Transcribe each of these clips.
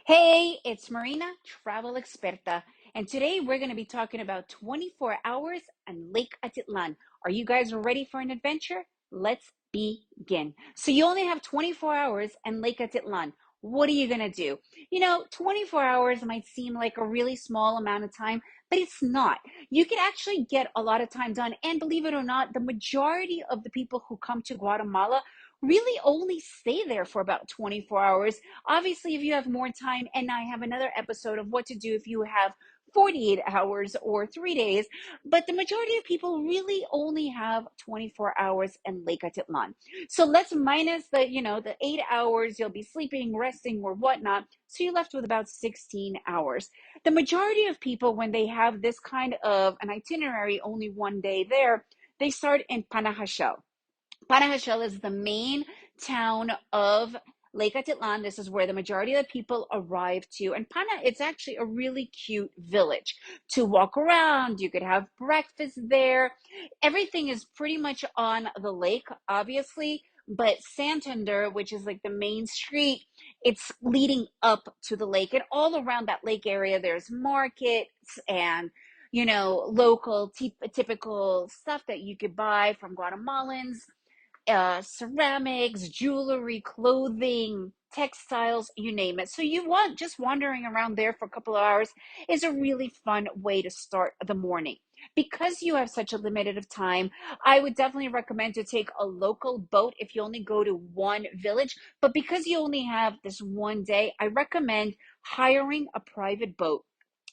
Hey, it's Marina, travel experta, and today we're going to be talking about 24 hours and Lake Atitlan. Are you guys ready for an adventure? Let's begin. So you only have 24 hours and Lake Atitlan. What are you going to do? 24 hours might seem like a really small amount of time, but it's not. You can actually get a lot of time done. And believe it or not, the majority of the people who come to Guatemala really only stay there for about 24 hours. Obviously, if you have more time, and I have another episode of what to do if you have 48 hours or 3 days, but the majority of people really only have 24 hours in Lake Atitlan. So let's minus the 8 hours you'll be sleeping, resting, or whatnot. So you're left with about 16 hours. The majority of people, when they have this kind of an itinerary, only one day there, they start in Panajachel. Panajachel is the main town of Lake Atitlan. This is where the majority of the people arrive to. And it's actually a really cute village to walk around. You could have breakfast there. Everything is pretty much on the lake, obviously. But Santander, which is like the main street, it's leading up to the lake. And all around that lake area, there's markets and local typical stuff that you could buy from Guatemalans, ceramics, jewelry, clothing, textiles, you name it. So you want just wandering around there for a couple of hours is a really fun way to start the morning. Because you have such a limited of time, I would definitely recommend to take a local boat if you only go to one village. But because you only have this one day, I recommend hiring a private boat.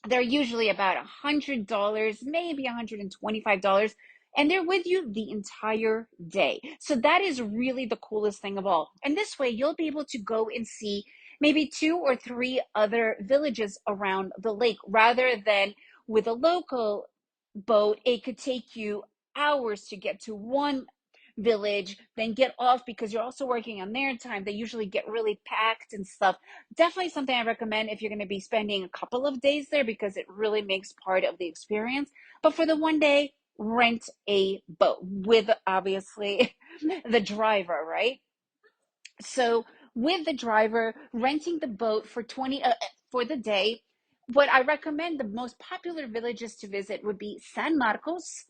They're usually about $100, maybe $125, and they're with you the entire day. So that is really the coolest thing of all. And this way, you'll be able to go and see maybe two or three other villages around the lake rather than with a local boat. It could take you hours to get to one village, then get off because you're also working on their time. They usually get really packed and stuff. Definitely something I recommend if you're going to be spending a couple of days there because it really makes part of the experience. But for the one day, rent a boat with obviously the driver, right? So with the driver, renting the boat for 20 for the day, what I recommend the most popular villages to visit would be San Marcos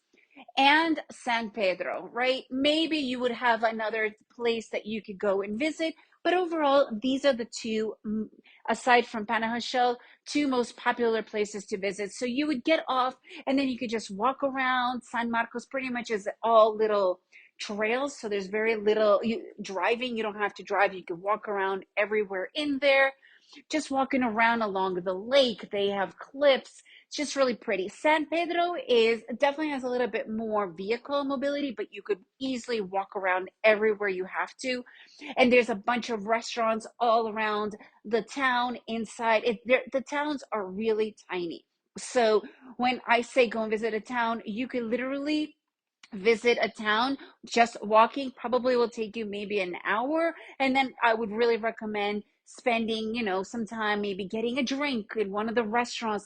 and San Pedro, right? Maybe you would have another place that you could go and visit, but overall, these are the two, aside from Panajachel, two most popular places to visit. So you would get off and then you could just walk around. San Marcos pretty much is all little trails, so there's very little driving. You don't have to drive. You can walk around everywhere in there, just walking around along the lake. They have cliffs. It's just really pretty. San Pedro is definitely has a little bit more vehicle mobility, but you could easily walk around everywhere you have to. And there's a bunch of restaurants all around the town inside. The towns are really tiny. So when I say go and visit a town, you could literally visit a town just walking probably will take you maybe an hour, and then I would really recommend spending some time maybe getting a drink in one of the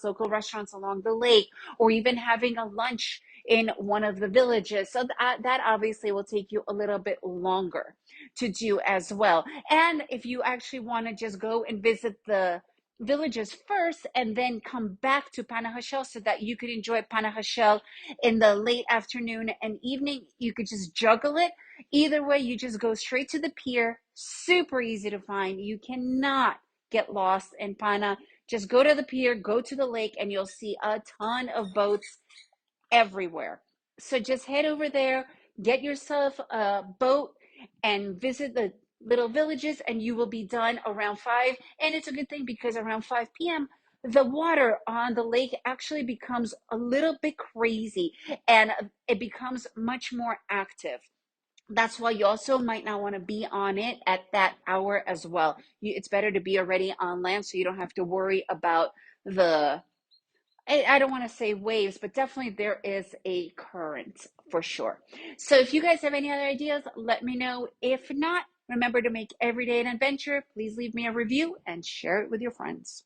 local restaurants along the lake, or even having a lunch in one of the villages. So that obviously will take you a little bit longer to do as well. And if you actually want to just go and visit the villages first and then come back to Panajachel so that you could enjoy Panajachel in the late afternoon and evening, you could just juggle it. Either way, you just go straight to the pier. Super easy to find. You cannot get lost in Pana. Just go to the pier, go to the lake, and you'll see a ton of boats everywhere. So just head over there, get yourself a boat, and visit the little villages, and you will be done around 5. And it's a good thing because around 5 p.m., the water on the lake actually becomes a little bit crazy and it becomes much more active. That's why you also might not want to be on it at that hour as well. It's better to be already on land so you don't have to worry about the I don't want to say waves, but definitely there is a current for sure. So if you guys have any other ideas, let me know. If not, remember to make every day an adventure. Please leave me a review and share it with your friends.